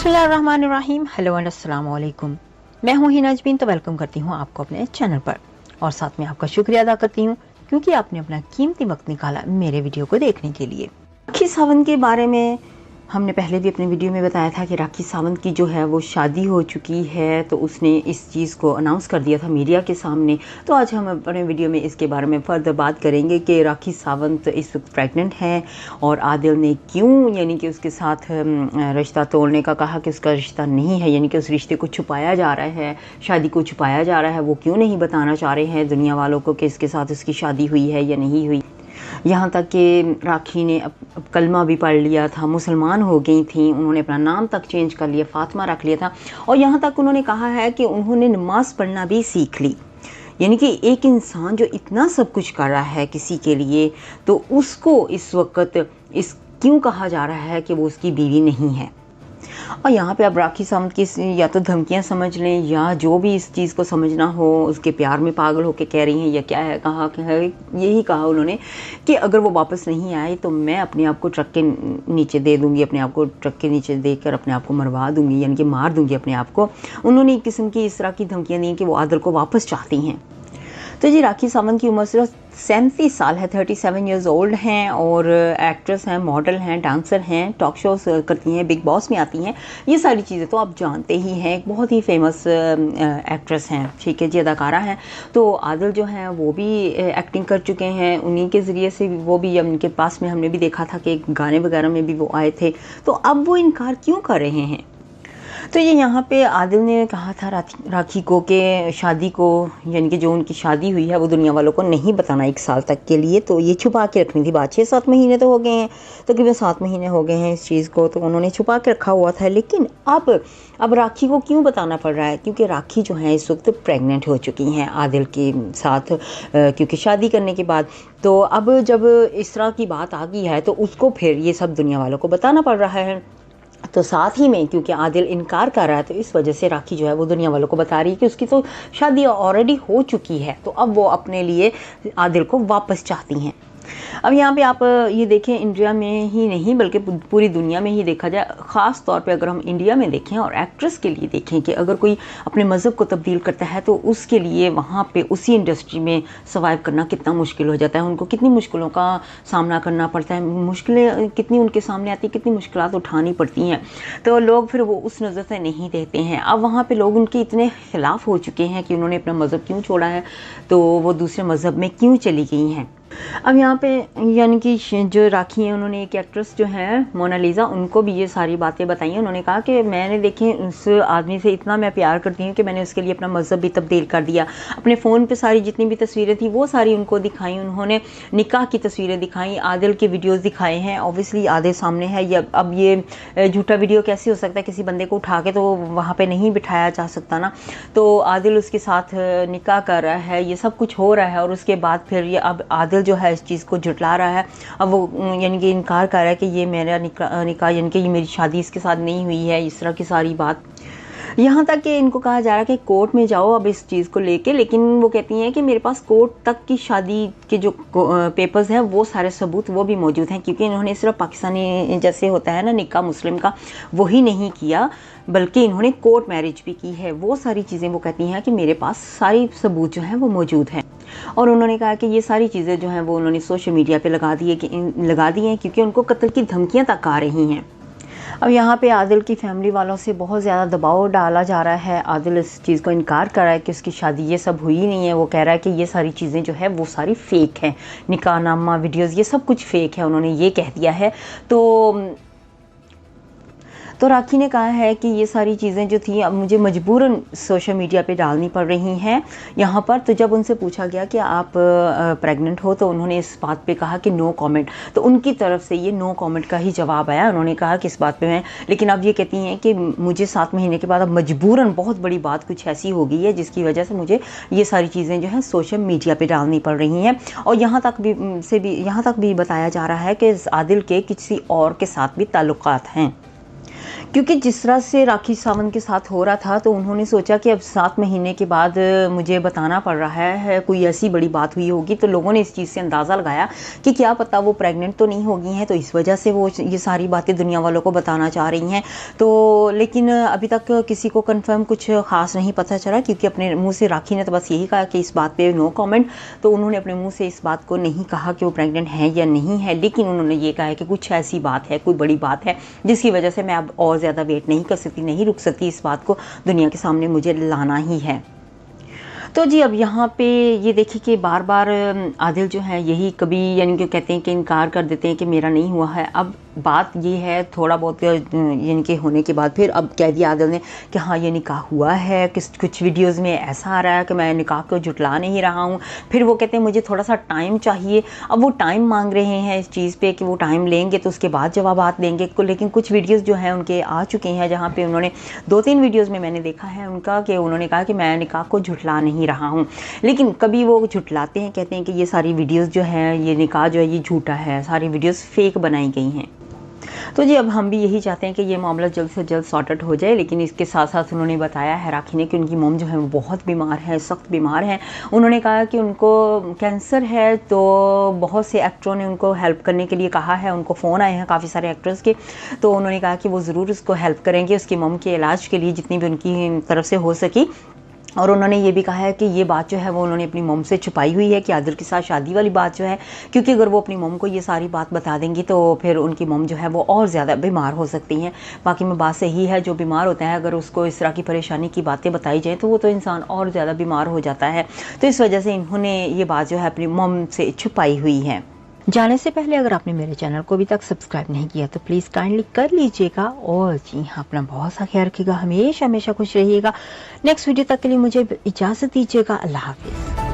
बिस्मिल्लाहिर्रहमानिर्रहीम। Hello and अस्सलाम वालेकुम। मैं हूँ हिना अजमीन, तो वेलकम करती हूँ आपको अपने चैनल पर और साथ में आपका शुक्रिया अदा करती हूँ क्योंकि आपने अपना कीमती वक्त निकाला मेरे वीडियो को देखने के लिए। राखी सावंत के बारे में हमने पहले भी अपने वीडियो में बताया था कि राखी सावंत की जो है वो शादी हो चुकी है, तो उसने इस चीज़ को अनाउंस कर दिया था मीडिया के सामने। तो आज हम अपने वीडियो में इसके बारे में फर्दर बात करेंगे कि राखी सावंत इस वक्त प्रेग्नेंट है और आदिल ने क्यों यानी कि उसके साथ रिश्ता तोड़ने का कहा कि उसका रिश्ता नहीं है, यानी कि उस रिश्ते को छुपाया जा रहा है, शादी को छुपाया जा रहा है। वो क्यों नहीं बताना चाह रहे हैं दुनिया वालों को कि इसके साथ उसकी शादी हुई है या नहीं हुई। यहाँ तक कि राखी ने अब कलमा भी पढ़ लिया था, मुसलमान हो गई थी, उन्होंने अपना नाम तक चेंज कर लिया, फातिमा रख लिया था। और यहाँ तक उन्होंने कहा है कि उन्होंने नमाज पढ़ना भी सीख ली। यानी कि एक इंसान जो इतना सब कुछ कर रहा है किसी के लिए, तो उसको इस वक्त इस क्यों कहा जा रहा है कि वो उसकी बीवी नहीं है। और यहाँ पे अब राखी सावंत की या तो धमकियाँ समझ लें या जो भी इस चीज़ को समझना हो, उसके प्यार में पागल होकर कह रही हैं या क्या है, कहा है यही कहा उन्होंने कि अगर वो वापस नहीं आए तो मैं अपने आप को ट्रक के नीचे दे दूँगी, अपने आप को ट्रक के नीचे देकर अपने आप को मरवा दूँगी, यानी कि मार दूँगी अपने आप को। उन्होंने एक किस्म की इस तरह की धमकियाँ दी कि वो आदिल को वापस चाहती हैं। तो जी राखी सावंत की उम्र सिर्फ 37 साल है, 37 ईयर्स ओल्ड हैं और एक्ट्रेस हैं, मॉडल हैं, डांसर हैं, टॉक शोज करती हैं, बिग बॉस में आती हैं। ये सारी चीज़ें तो आप जानते ही हैं, एक बहुत ही फेमस एक्ट्रेस हैं, ठीक है जी, अदाकारा हैं। तो आदिल जो हैं वो भी एक्टिंग कर चुके हैं, उन्हीं के ज़रिए से वो भी, उनके पास में हमने भी देखा था कि गाने वगैरह में भी वो आए थे। तो अब वो इनकार क्यों कर रहे हैं? तो ये यहाँ पे आदिल ने कहा था राखी को कि शादी को, यानी कि जो उनकी शादी हुई है वो दुनिया वालों को नहीं बताना 1 साल तक के लिए, तो ये छुपा के रखनी थी बात। 6-7 महीने तो हो गए हैं, तकरीबन 7 महीने हो गए हैं इस चीज़ को, तो उन्होंने छुपा के रखा हुआ था। लेकिन अब राखी को क्यों बताना पड़ रहा है? क्योंकि राखी जो है इस वक्त प्रेग्नेंट हो चुकी हैं आदिल के साथ, क्योंकि शादी करने के बाद। तो अब जब इस तरह की बात आ गई है तो उसको फिर ये सब दुनिया वालों को बताना पड़ रहा है। तो साथ ही में क्योंकि आदिल इनकार कर रहा है, तो इस वजह से राखी जो है वो दुनिया वालों को बता रही है कि उसकी तो शादी ऑलरेडी हो चुकी है, तो अब वो अपने लिए आदिल को वापस चाहती हैं। अब यहाँ पे आप ये देखें, इंडिया में ही नहीं बल्कि पूरी दुनिया में ही देखा जाए, ख़ास तौर पे अगर हम इंडिया में देखें और एक्ट्रेस के लिए देखें कि अगर कोई अपने मज़हब को तब्दील करता है तो उसके लिए वहाँ पे उसी इंडस्ट्री में सर्वाइव करना कितना मुश्किल हो जाता है, उनको कितनी मुश्किलों का सामना करना पड़ता है, मुश्किलें कितनी उनके सामने आती, कितनी मुश्किलात उठानी पड़ती हैं। तो लोग फिर वो उस नज़र से नहीं देखते हैं। अब वहाँ पर लोग उनके इतने खिलाफ़ हो चुके हैं कि उन्होंने अपना मज़हब क्यों छोड़ा है, तो वो दूसरे मज़हब में क्यों चली गई हैं। अब यहाँ पे यानी कि जो राखी हैं, उन्होंने एक एक्ट्रेस जो है मोनालिसा, उनको भी ये सारी बातें बताई हैं। उन्होंने कहा कि मैंने देखें उस आदमी से इतना मैं प्यार करती हूँ कि मैंने उसके लिए अपना मज़हब भी तब्दील कर दिया। अपने फ़ोन पे सारी जितनी भी तस्वीरें थी वो सारी उनको दिखाई, उन्होंने निकाह की तस्वीरें दिखाई, आदिल के वीडियोज़ दिखाए हैं। ऑब्वियसली आदिल सामने है, या अब ये झूठा वीडियो कैसे हो सकता है, किसी बंदे को उठा के तो वहाँ पर नहीं बिठाया जा सकता ना। तो आदिल उसके साथ निकाह कर रहा है, ये सब कुछ हो रहा है और उसके बाद फिर ये अब आदिल जो है इस चीज़ को झुटला रहा है। अब वो यानी कि इनकार कर रहा है कि ये मेरा निकाह यानी कि ये मेरी शादी इसके साथ नहीं हुई है, इस तरह की सारी बात। यहाँ तक कि इनको कहा जा रहा है कि कोर्ट में जाओ अब इस चीज़ को लेके, लेकिन वो कहती हैं कि मेरे पास कोर्ट तक की शादी के जो पेपर्स हैं वो सारे सबूत वो भी मौजूद हैं, क्योंकि इन्होंने सिर्फ पाकिस्तानी जैसे होता है ना निकाह मुस्लिम का, वही नहीं किया बल्कि इन्होंने कोर्ट मैरिज भी की है। वो सारी चीज़ें वो कहती हैं कि मेरे पास सारी सबूत जो हैं वो मौजूद हैं। और उन्होंने कहा कि ये सारी चीज़ें जो हैं वो उन्होंने सोशल मीडिया पे लगा दी हैं क्योंकि उनको कत्ल की धमकियां तक आ रही हैं। अब यहाँ पे आदिल की फैमिली वालों से बहुत ज़्यादा दबाव डाला जा रहा है। आदिल इस चीज़ को इनकार कर रहा है कि उसकी शादी ये सब हुई नहीं है। वो कह रहा है कि ये सारी चीज़ें जो है वो सारी फ़ेक हैं, निकाहनामा वीडियोज़ ये सब कुछ फ़ेक है, उन्होंने ये कह दिया है। तो राखी ने कहा है कि ये सारी चीज़ें जो थी अब मुझे मजबूरन सोशल मीडिया पे डालनी पड़ रही हैं यहाँ पर। तो जब उनसे पूछा गया कि आप प्रेग्नेंट हो, तो उन्होंने इस बात पे कहा कि नो कमेंट। तो उनकी तरफ से ये नो कमेंट का ही जवाब आया। उन्होंने कहा कि इस बात पे मैं, लेकिन अब ये कहती हैं कि मुझे 7 महीने के बाद अब मजबूरन बहुत बड़ी बात कुछ ऐसी हो गई है जिसकी वजह से मुझे ये सारी चीज़ें जो है सोशल मीडिया पर डालनी पड़ रही हैं। और यहाँ तक भी बताया जा रहा है कि आदिल के किसी और के साथ भी ताल्लुकात हैं, क्योंकि जिस तरह से राखी सावंत के साथ हो रहा था तो उन्होंने सोचा कि अब 7 महीने के बाद मुझे बताना पड़ रहा है, कोई ऐसी बड़ी बात हुई होगी, तो लोगों ने इस चीज़ से अंदाज़ा लगाया कि क्या पता वो प्रेग्नेंट तो नहीं हो गई हैं, तो इस वजह से वो ये सारी बातें दुनिया वालों को बताना चाह रही हैं। तो लेकिन अभी तक किसी को कन्फर्म कुछ ख़ास नहीं पता चला, क्योंकि अपने मुँह से राखी ने तो बस यही कहा कि इस बात पर नो कॉमेंट। तो उन्होंने अपने मुँह से इस बात को नहीं कहा कि वो प्रेग्नेंट हैं या नहीं है, लेकिन उन्होंने ये कहा है कि कुछ ऐसी बात है, कोई बड़ी बात है जिसकी वजह से मैं अब और ज़्यादा वेट नहीं कर सकती, नहीं रुक सकती, इस बात को दुनिया के सामने मुझे लाना ही है। तो जी अब यहाँ पे ये देखिए कि बार बार आदिल जो है यही कभी यानी कि कहते हैं कि इनकार कर देते हैं कि मेरा नहीं हुआ है। अब बात ये है थोड़ा बहुत यानी कि होने के बाद फिर अब कह दिया आदिल ने कि हाँ ये निकाह हुआ है। कुछ वीडियोस में ऐसा आ रहा है कि मैं निकाह को जुटला नहीं रहा हूँ। फिर वो कहते हैं मुझे थोड़ा सा टाइम चाहिए। अब वो टाइम मांग रहे हैं इस चीज़ पे कि वो टाइम लेंगे तो उसके बाद जवाब देंगे। लेकिन कुछ वीडियोज़ जो हैं उनके आ चुके हैं जहाँ पर उन्होंने 2-3 वीडियोज़ में मैंने देखा है उनका कि उन्होंने कहा कि मैं निकाह को जुटला नहीं रहा हूँ। लेकिन कभी वो झुटलाते हैं, कहते हैं कि ये सारी वीडियोस जो है ये निकाह जो है ये झूठा है, सारी वीडियोस फेक बनाई गई हैं। तो जी अब हम भी यही चाहते हैं कि ये मामला जल्द से जल्द सॉर्ट आउट हो जाए। लेकिन इसके साथ साथ उन्होंने बताया है राखी ने कि उनकी मॉम जो है वो बहुत बीमार है, सख्त बीमार है। उन्होंने कहा कि उनको कैंसर है, तो बहुत से एक्टरों ने उनको हेल्प करने के लिए कहा है, उनको फ़ोन आए हैं काफ़ी सारे एक्टर्स के। तो उन्होंने कहा कि वो ज़रूर उसको हेल्प करेंगे उसकी मॉम के इलाज के लिए जितनी भी उनकी तरफ से हो सकी। और उन्होंने ये भी कहा है कि ये बात जो है वो उन्होंने अपनी मॉम से छुपाई हुई है कि आदिल के साथ शादी वाली बात जो है, क्योंकि अगर वो अपनी मॉम को ये सारी बात बता देंगी तो फिर उनकी मॉम जो है वो और ज़्यादा बीमार हो सकती हैं। बाकी में बात सही है, जो बीमार होता है अगर उसको इस तरह की परेशानी की बातें बताई जाए तो वो तो इंसान और ज़्यादा बीमार हो जाता है। तो इस वजह से इन्होंने ये बात जो है अपनी मॉम से छुपाई हुई है। जाने से पहले अगर आपने मेरे चैनल को अभी तक सब्सक्राइब नहीं किया तो प्लीज़ काइंडली कर लीजिएगा। और जी हाँ, अपना बहुत सा ख्याल रखिएगा, हमेशा हमेशा खुश रहिएगा। नेक्स्ट वीडियो तक के लिए मुझे इजाज़त दीजिएगा। अल्लाह हाफिज़।